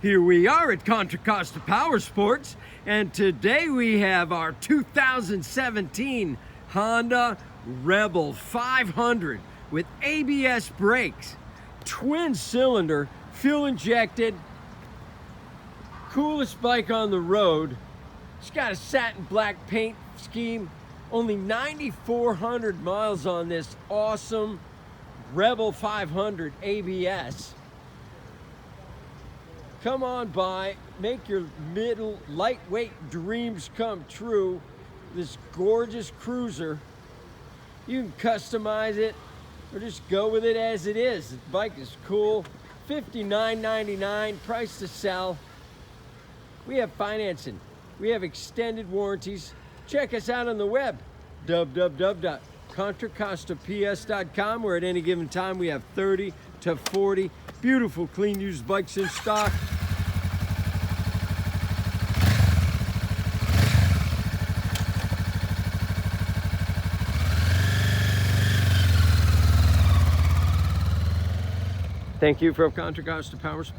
Here we are at Contra Costa Powersports, and today we have our 2017 Honda Rebel 500 with ABS brakes, twin cylinder, fuel injected, coolest bike on the road. It's got a satin black paint scheme, only 9,400 miles on this awesome Rebel 500 ABS. Come on by, make your middle lightweight dreams come true. This gorgeous cruiser. You can customize it or just go with it as it is. The bike is cool. $59.99, price to sell. We have financing. We have extended warranties. Check us out on the web, www.contracostaps.com, where at any given time we have 30 to 40 beautiful, clean, used bikes in stock. Thank you from Contra Costa Powersports.